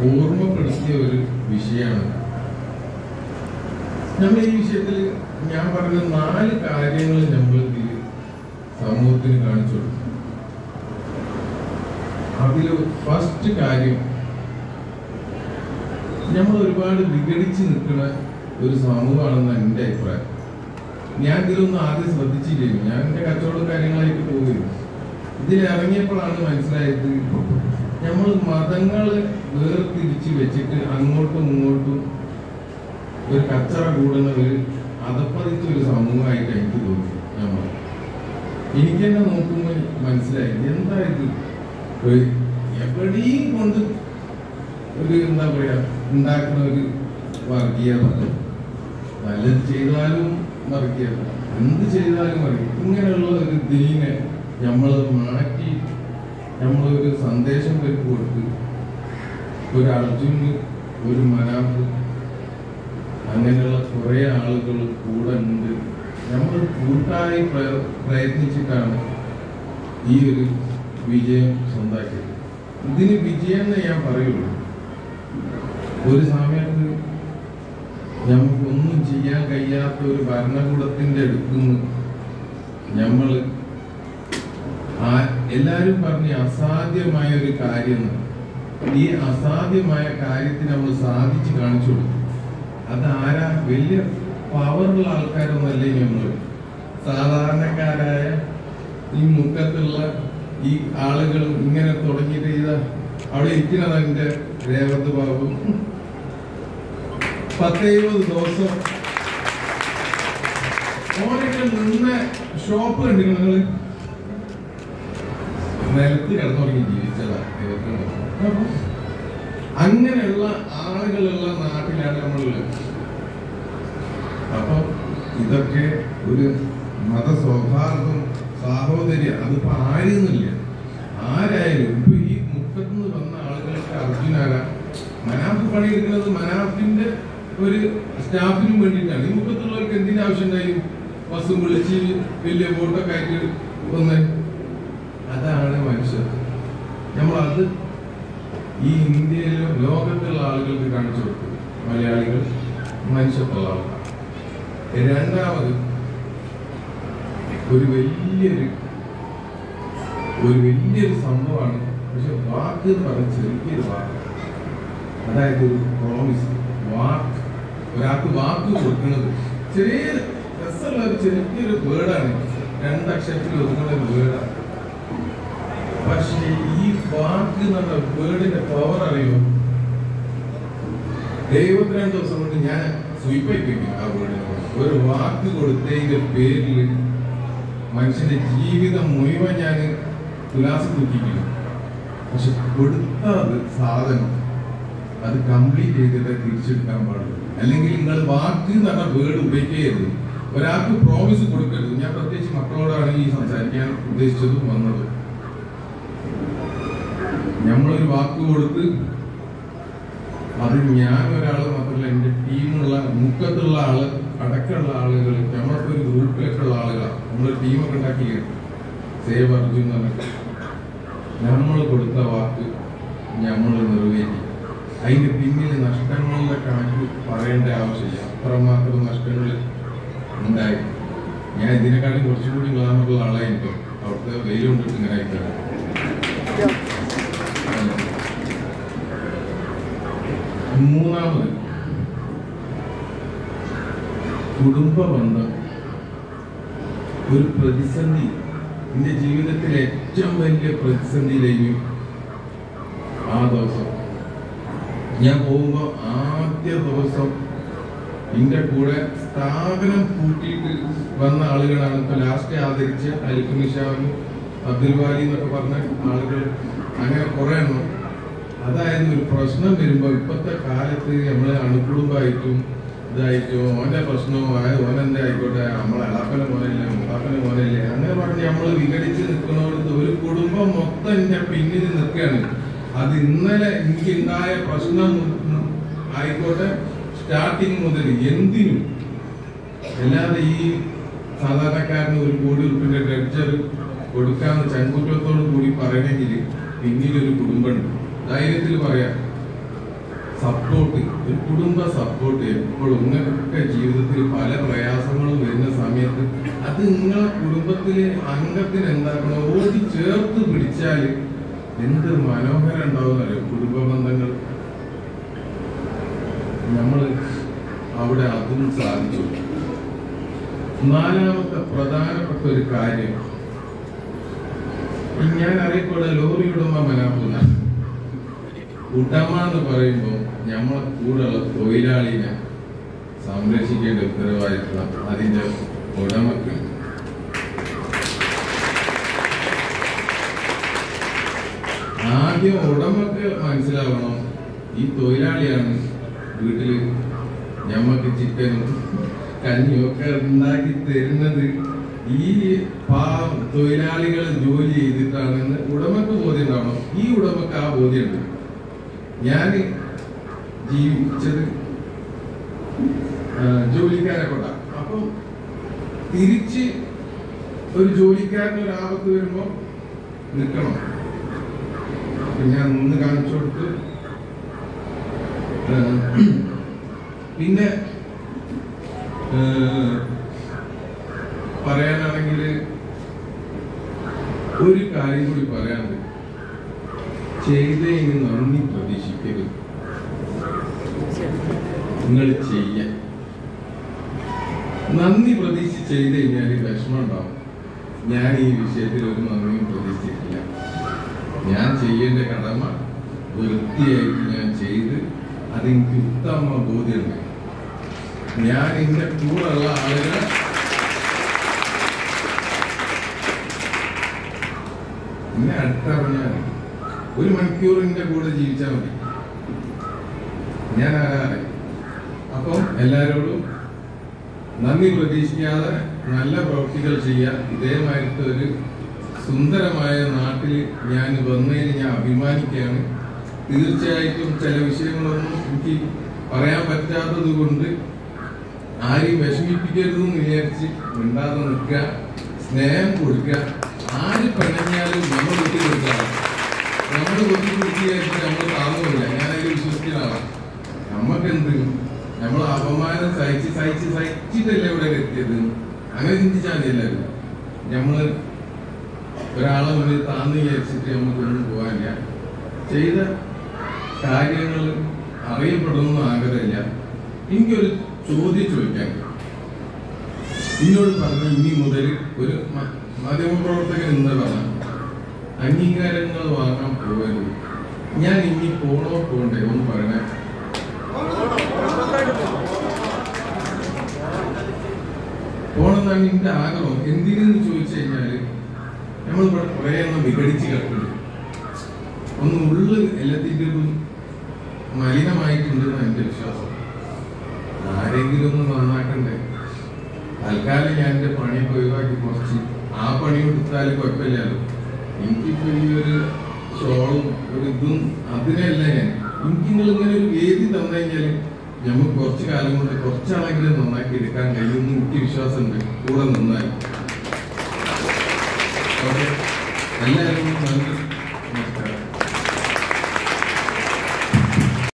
ഓർമ്മപ്പെടുത്തിയ ഒരു വിഷയമാണ്. നമ്മൾ ഈ വിഷയത്തിൽ ഞാൻ പറഞ്ഞ 4 കാര്യങ്ങൾ നമ്മൾ സമൂഹത്തിന് കാണിച്ചു കൊടുക്കും. അതിൽ ഫസ്റ്റ് കാര്യം, നമ്മൾ ഒരുപാട് വിഘടിച്ച് നിൽക്കുന്ന ഒരു സമൂഹമാണെന്ന് എൻ്റെ അഭിപ്രായം. ഞാൻ ഇതിലൊന്നും ആദ്യം ശ്രദ്ധിച്ചില്ല. ഞാൻ എൻ്റെ കച്ചവട കാര്യങ്ങളായിട്ട് പോവുകയും ഇതിലിറങ്ങിയപ്പോഴാണ് മനസ്സിലായത്, നമ്മൾ മതങ്ങൾ വേർതിരിച്ച് വെച്ചിട്ട് അങ്ങോട്ടും ഇങ്ങോട്ടും ഒരു കച്ചറ കൂടുന്ന ഒരു അതപ്പതിച്ച ഒരു സമൂഹമായിട്ട് എനിക്ക് തോന്നി. എനിക്ക് തന്നെ നോക്കുമ്പോൾ മനസ്സിലായി, എന്താ ഇത് എവിടെയും കൊണ്ട് ഒരു എന്താ പറയാ ഉണ്ടാക്കുന്ന ഒരു വർഗീയത. നല്ലത് ചെയ്താലും വർഗീയത, എന്ത് ചെയ്താലും വർഗീയത. ഇങ്ങനെയുള്ള ഒരു ദീനെ നമ്മൾ മാറ്റി നമ്മളൊരു സന്ദേശം വെച്ച് കൊടുത്ത് ഒരു അർജുന്, ഒരു മനാഫ്, അങ്ങനെയുള്ള കുറെ ആളുകൾ കൂടെ ഉണ്ട്. നമ്മൾ കൂട്ടായി പ്രയത്നിച്ചിട്ടാണ് ഈ ഒരു വിജയം സ്വന്തമാക്കിയത്. ഇതിന് വിജയം എന്ന് ഞാൻ പറയുള്ളൂ. ഒരു സമയത്ത് നമുക്കൊന്നും ചെയ്യാൻ കഴിയാത്ത ഒരു ഭരണകൂടത്തിന്റെ അടുത്തുനിന്ന് നമ്മൾ എല്ലാവരും പറഞ്ഞ അസാധ്യമായ ഒരു കാര്യം, ഈ അസാധ്യമായ കാര്യത്തിന് നമ്മൾ സാധിച്ചു കാണിച്ചു കൊടുക്കും. അതാരാ? വലിയ പവറുള്ള ആൾക്കാരൊന്നല്ലേ നമ്മൾ, സാധാരണക്കാരായ ഈ മുക്കത്തുള്ള ഈ ആളുകൾ ഇങ്ങനെ തുടങ്ങിയിട്ട് ചെയ്താ അവിടെ ഇരിക്കുന്നത് എന്റെ രേവത് ബാബു 10-20 ദിവസം ഓരൊക്കെ നിന്ന ഷോപ്പ് കണ്ടിരുന്നു. നിങ്ങള് നിലത്ത് കിടന്നുറങ്ങി ജീവിച്ചതാ. അങ്ങനെയുള്ള ആളുകളുള്ള നാട്ടിലാണ് നമ്മളുള്ളത്. അപ്പൊ ഇതൊക്കെ ഒരു മതസൗഹാർദ്ദം, സാഹോദര്യം, അതിപ്പോ ആരെയൊന്നുമില്ല. ആരായാലും ഇപ്പൊ ഈ മുക്കത്തുനിന്ന് വന്ന ആളുകൾക്ക് അർജുനാരാ? മനാഫ് പണിയെടുക്കുന്നത് മനാഫിന്റെ ഒരു സ്റ്റാഫിനും വേണ്ടിയിട്ടാണ്. ഈ മുക്കത്തുള്ളവർക്ക് എന്തിന്റെ ആവശ്യം ഉണ്ടായി? ബസ്സും വിളിച്ച് വലിയ ബോട്ടൊക്കെ ആയിട്ട് വന്ന്. അതാണ് മനുഷ്യത്വം. നമ്മളത് ഈ ഇന്ത്യയിലും ലോകത്തുള്ള ആളുകൾക്ക് കാണിച്ചു കൊടുക്കും. മലയാളികൾ മനുഷ്യത്തുള്ള ആൾക്കാർ. രണ്ടാമത്, ഒരു വലിയൊരു സംഭവമാണ്. പക്ഷെ വാക്ക് എന്ന് പറഞ്ഞ ചെറിയൊരു വാക്ക്, അതായത് ഒരു പ്രോമിസ്. വാക്ക്, ഒരാൾക്ക് വാക്ക് കൊടുക്കുന്നത് ചെറിയ രസമുള്ള ഒരു ചെറിയൊരു വേർഡാണ്. 2 അക്ഷരത്തിൽ ഒതുങ്ങുന്ന ഒരു വേർഡാണ്. പക്ഷെ ഈ വാക്ക് എന്നുള്ള വേർഡിന്റെ പവർ അറിയോ? 72 ദിവസം കൊണ്ട് ഞാൻ സ്വീപ്പിക്കും ആ വേർഡിനെ. ഒരു വാക്ക് കൊടുത്തതിന്റെ പേരിൽ മനുഷ്യന്റെ ജീവിതം മുഴുവൻ ഞാൻ തുലാസ് തൂക്കിക്കുന്നു. പക്ഷെ കൊടുത്ത സാധനം അത് കംപ്ലീറ്റ് ചെയ്തിട്ട് തിരിച്ചെടുക്കാൻ പാടുള്ളൂ. അല്ലെങ്കിൽ നിങ്ങൾ വാക്ക് എന്ന് പറഞ്ഞ വേർഡ് ഉപയോഗിക്കരുത്. ഒരാൾക്ക് പ്രോമിസ് കൊടുക്കരുത്. ഞാൻ പ്രത്യേകിച്ച് മക്കളോടാണ് ഈ സംസാരിക്കാൻ ഉദ്ദേശിച്ചതും വന്നത്. നമ്മളൊരു വാക്ക് കൊടുത്ത് അത് ഞാൻ ഒരാൾ മാത്രമല്ല, എൻ്റെ ടീമുള്ള മുക്കത്തുള്ള ആള് അടക്കമുള്ള ആളുകൾ, നമ്മളൊക്കെ ഒരു ഗ്രൂപ്പിലൊക്കെ ഉള്ള ആളുകളാണ്. നമ്മളൊരു ടീമൊക്കെ ഉണ്ടാക്കിയാണ് സേവ് അർജുൻ എന്ന് പറഞ്ഞിട്ട്. നമ്മൾ കൊടുത്ത വാക്ക് നമ്മൾ നിറവേറ്റി. അതിന്റെ പിന്നിൽ നഷ്ടങ്ങളുടെ കണക്ക് പറയേണ്ട ആവശ്യമില്ല. അത്രമാത്രം നഷ്ടങ്ങൾ ഉണ്ടായി. ഞാൻ ഇതിനെക്കാളും കുറച്ചുകൂടി ഗ്ലാമറുള്ള ആളായിരിക്കും. അവിടുത്തെ വെയിലുകൊണ്ടിട്ട് ഇങ്ങനെ ആയിട്ടാണ്. മൂന്നാമത്, കുടുംബ ബന്ധം. ഒരു പ്രതിസന്ധി, എന്റെ ജീവിതത്തിലെ ഏറ്റവും വലിയ പ്രതിസന്ധിയിലേക്കും ആ ദിവസം ഞാൻ പോകുമ്പോ, ആദ്യ ദിവസം എന്റെ കൂടെ സ്ഥാപനം കൂട്ടിയിട്ട് വന്ന ആളുകളാണ് ഇപ്പൊ ലാസ്റ്റ് ആദരിച്ച അലിഖുനിഷാവും അബ്ദുൽ വാലി എന്നൊക്കെ പറഞ്ഞ ആളുകൾ. അങ്ങനെ കുറെ എണ്ണം. അതായത് ഒരു പ്രശ്നം വരുമ്പോ ഇപ്പോഴത്തെ കാലത്ത് നമ്മള് അണുകുടുംബമായിട്ടും ഇതായിട്ടും ഓന്റെ പ്രശ്നവും ഓനെന്താ ആയിക്കോട്ടെ, നമ്മളെ അളാപ്പന മോനല്ലേ മുത്താപ്പന മോനല്ലേ അങ്ങനെ പറഞ്ഞ് നമ്മൾ വിഘടിച്ച് നിൽക്കുന്നവർക്ക് ഒരു കുടുംബം മൊത്തം എന്റെ പിന്നിൽ നിൽക്കുകയാണ്. അത് ഇന്നലെ എനിക്കുണ്ടായ പ്രശ്നം ആയിക്കോട്ടെ, സ്റ്റാർട്ടിങ് മുതൽ എന്തിനും. അല്ലാതെ ഈ സാധാരണക്കാരന് ഒരു ₹1,00,000 ലെഡ്ജർ കൊടുക്കാന്ന് ചങ്കൂറ്റത്തോട് കൂടി പറയണമെങ്കിൽ പിന്നീടൊരു കുടുംബമുണ്ട്. ധൈര്യത്തിൽ പറയാം. സപ്പോർട്ട്, ഒരു കുടുംബ സപ്പോർട്ട് എപ്പോഴും നിങ്ങൾക്കൊക്കെ ജീവിതത്തിൽ പല പ്രയാസങ്ങളും വരുന്ന സമയത്ത് അത് നിങ്ങളെ കുടുംബത്തിലെ അംഗത്തിന് എന്താക്കണം ഓടി ചേർത്ത് പിടിച്ചാൽ എന്ത് മനോഹരം ഉണ്ടാവുന്നറിയോ കുടുംബ ബന്ധങ്ങൾ. നമ്മൾ അവിടെ അതും സാധിച്ചു. നാലാമത്തെ പ്രധാനപ്പെട്ട ഒരു കാര്യം, ഞാൻ അറിയപ്പെടുന്ന ലോറി ഉടമ മനാപ്പുന്ന ഉടമ എന്ന് പറയുമ്പോൾ നമ്മളെ കൂടെയുള്ള തൊഴിലാളിനെ സംരക്ഷിക്കേണ്ട ഉത്തരവാദിത്വം അതിന്റെ ഉടമക്ക്. ആദ്യം ഉടമക്ക് മനസ്സിലാവണം ഈ തൊഴിലാളിയാണ് വീട്ടില് ഞമ്മക്ക് ചിക്കനും കഞ്ഞിയും ഒക്കെ ഉണ്ടാക്കി തരുന്നത് ഈ തൊഴിലാളികൾ ജോലി ചെയ്തിട്ടാണെന്ന് ഉടമക്ക് ബോധ്യം ഉണ്ടാവണം. ഈ ഉടമക്ക് ആ ബോധ്യമുണ്ട്. ഞാൻ ജീവിച്ചത് ജോലിക്കാരെ കൊണ്ടാണ്. അപ്പം തിരിച്ച് ഒരു ജോലിക്കാരന് ഒരു ആപത്ത് വരുമ്പോ നിൽക്കണം. ഞാൻ ഒന്ന് കാണിച്ചു കൊടുത്ത് പിന്നെ പറയാനാണെങ്കിൽ ഒരു കാര്യം കൂടി പറയാനുണ്ട്. ചെയ്തതിന് നന്ദി പ്രതീക്ഷിക്കരുത്. നിങ്ങൾ ചെയ്യാൻ നന്ദി പ്രതീക്ഷിച്ച് ചെയ്ത് കഴിഞ്ഞാൽ വിഷമം ഉണ്ടാവും. ഞാൻ ഈ വിഷയത്തിൽ ഒരു നന്ദിയും പ്രതീക്ഷിച്ചിട്ടില്ല. ഞാൻ ചെയ്യേണ്ട കടമ വൃത്തിയായിട്ട് ഞാൻ ചെയ്ത് അതെനിക്ക് ഉത്തമ ബോധ്യമുണ്ട്. ഞാൻ എന്റെ കൂടെയുള്ള ആളുകളെ എന്നെ അടുത്തറിഞ്ഞാൽ 1 മണിക്കൂർ എന്റെ കൂടെ ജീവിച്ചാൽ മതി. ഞാൻ ആരാറെ. അപ്പം എല്ലാവരോടും നന്ദി പ്രതീക്ഷിക്കാതെ നല്ല പ്രവൃത്തികൾ ചെയ്യാൻ ഇതേമായിട്ട് ഒരു സുന്ദരമായ നാട്ടിൽ ഞാൻ വന്നതിന് ഞാൻ അഭിമാനിക്കുകയാണ്. തീർച്ചയായിട്ടും ചില വിഷയങ്ങളൊന്നും എനിക്ക് പറയാൻ പറ്റാത്തത് കൊണ്ട് ആരെയും വിഷമിപ്പിക്കരുതെന്ന് വിചാരിച്ച് മിണ്ടാതെ നിൽക്കുക, സ്നേഹം കൊടുക്കുക. ആര് പിണഞ്ഞാലും നമ്മൾ കുത്തി കൊടുക്കുക. നമ്മൾ കുത്തി കുത്തിയായിട്ട് നമ്മൾ താങ്ങുന്നില്ല. ഞാനതിൽ വിശ്വസിക്കുന്നതാണ്. നമ്മക്കെന്ത്, നമ്മൾ അപമാനം സഹിച്ചിട്ടല്ലേ ഇവിടെ എത്തിയത്. അങ്ങനെ ചിന്തിച്ചാൽ മതി എല്ലാവരും. നമ്മൾ ഒരാളെ മുന്നിൽ താന്ന് വിചാരിച്ചിട്ട് നമുക്കൊന്നും പോകാനില്ല. ചെയ്ത കാര്യങ്ങൾ അറിയപ്പെടുന്ന ആഗ്രഹമില്ല. എനിക്കൊരു ചോദ്യം ചോദിക്കാൻ, എന്നോട് പറഞ്ഞു ഇനി മുതൽ ഒരു മാധ്യമപ്രവർത്തകൻ എന്താ പറഞ്ഞ അംഗീകാരങ്ങൾ വാങ്ങാൻ പോകരുത്. ഞാൻ ഇനി പോണ്ടേ ഒന്ന് പറയണേ. പോണെന്നാണ് എന്റെ ആഗ്രഹം. എന്തിനെന്ന് ചോദിച്ചു കഴിഞ്ഞാല് നമ്മളിവിടെ കുറെ എണ്ണം വിഘടിച്ച് കിടക്കുന്നുണ്ട്. ഒന്ന് ഉള്ളു എല്ലാത്തിൻ്റെ മലിനമായിട്ടുണ്ടെന്ന് എന്റെ വിശ്വാസം. ആരെങ്കിലും ഒന്ന് നന്നാക്കണ്ടേ. തൽക്കാലം ഞാൻ എന്റെ പണിയൊക്കെ ഒഴിവാക്കി കുറച്ച് ആ പണി കൊടുത്താലും കുഴപ്പമില്ലല്ലോ. എനിക്കിപ്പോ ഈ ഒരു ഷോളും ഒരു ഇതും അതിനല്ല ഞാൻ. എനിക്ക് നിങ്ങൾ ഇങ്ങനെ ഒരു വേദി തന്നു കഴിഞ്ഞാൽ നമുക്ക് കുറച്ചു കാലം കൊണ്ട് കുറച്ചാണെങ്കിലും നന്നാക്കി എടുക്കാൻ കഴിയുമെന്ന് എനിക്ക് വിശ്വാസമുണ്ട്. കൂടെ നിന്നാൽ എല്ലാവരും